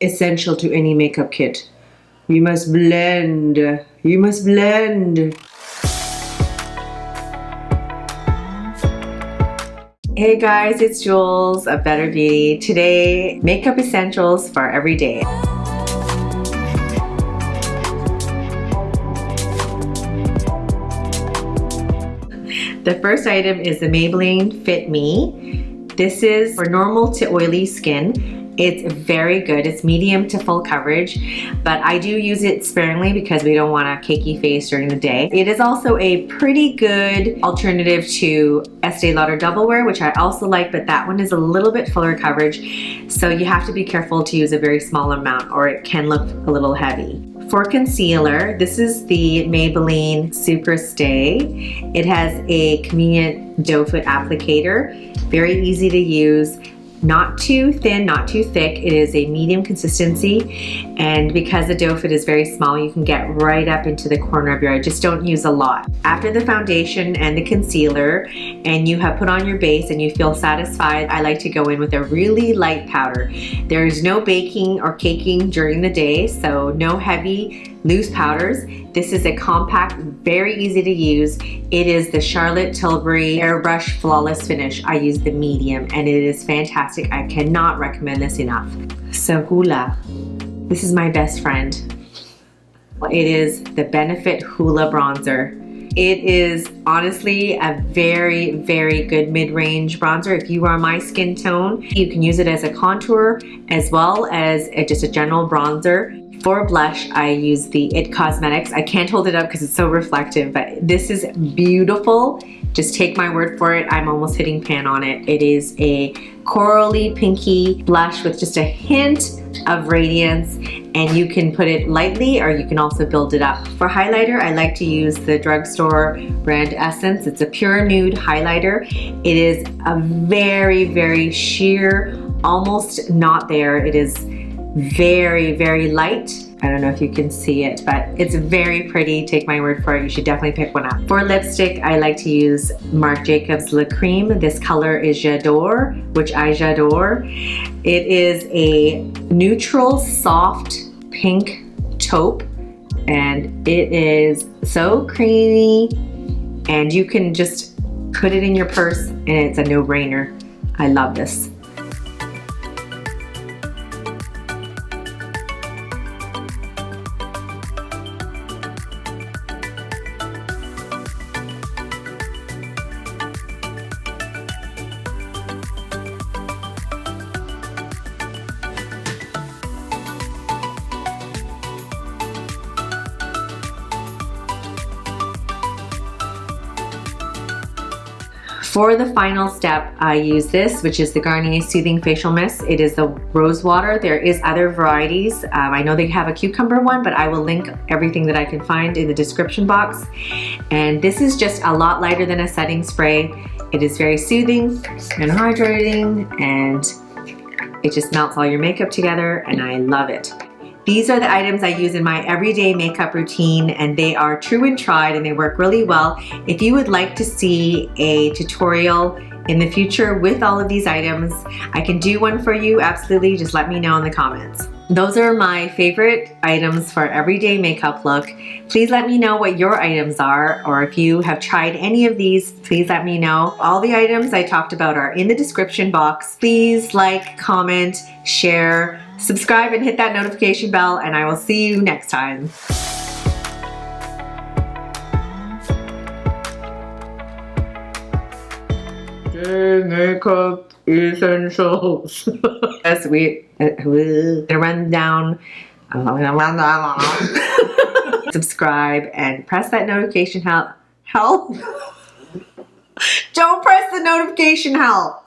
Essential to any makeup kit. You must blend. You must blend. Hey guys, it's Jules of Better Beauty. Today, makeup essentials for every day. The first item is the Maybelline Fit Me. This is for normal to oily skin. It's very good. It's medium to full coverage, but I do use it sparingly because we don't want a cakey face during the day. It is also a pretty good alternative to Estee Lauder Double Wear, which I also like, but that one is a little bit fuller coverage, so you have to be careful to use a very small amount or it can look a little heavy. For concealer, this is the Maybelline Super Stay. It has a convenient doe foot applicator, very easy to use. Not too thin, not too thick. It is a medium consistency, and because the doe foot is very small, you can get right up into the corner of your eye. Just don't use a lot. After the foundation and the concealer, and you have put on your base and you feel satisfied, I like to go in with a really light powder. There is no baking or caking during the day, so no heavy loose powders. This is a compact, very easy to use. It is the Charlotte Tilbury Airbrush Flawless Finish. I use the medium and it is fantastic. I cannot recommend this enough. So Hoola, this is my best friend. It is the Benefit Hoola Bronzer. It is honestly a very, very good mid-range bronzer. If you are my skin tone, you can use it as a contour as well as just a general bronzer. For blush, I use the It Cosmetics. I can't hold it up because it's so reflective, but this is beautiful. Just take my word for it. I'm almost hitting pan on it. It is a corally pinky blush with just a hint of radiance, and you can put it lightly or you can also build it up. For highlighter, I like to use the drugstore brand Essence. It's a pure nude highlighter. It is a very, very sheer, almost not there. It is very, very light. I don't know if you can see it, but it's very pretty. Take my word for it. You should definitely pick one up. For lipstick, I like to use Marc Jacobs Le Creme. This color is J'adore, which I j'adore. It is a neutral, soft pink taupe, and it is so creamy, and you can just put it in your purse, and it's a no-brainer. I love this. For the final step, I use this, which is the Garnier Soothing Facial Mist. It is the rose water. There is other varieties. I know they have a cucumber one, but I will link everything that I can find in the description box. And this is just a lot lighter than a setting spray. It is very soothing and hydrating, and it just melts all your makeup together, and I love it. These are the items I use in my everyday makeup routine, and they are true and tried and they work really well. If you would like to see a tutorial in the future with all of these items, I can do one for you, absolutely. Just let me know in the comments. Those are my favorite items for everyday makeup look. Please let me know what your items are, or if you have tried any of these, please let me know. All the items I talked about are in the description box. Please like, comment, share, subscribe, and hit that notification bell, and I will see you next time. Makeup essentials. As we run down. Subscribe and press that notification help. Don't press the notification help.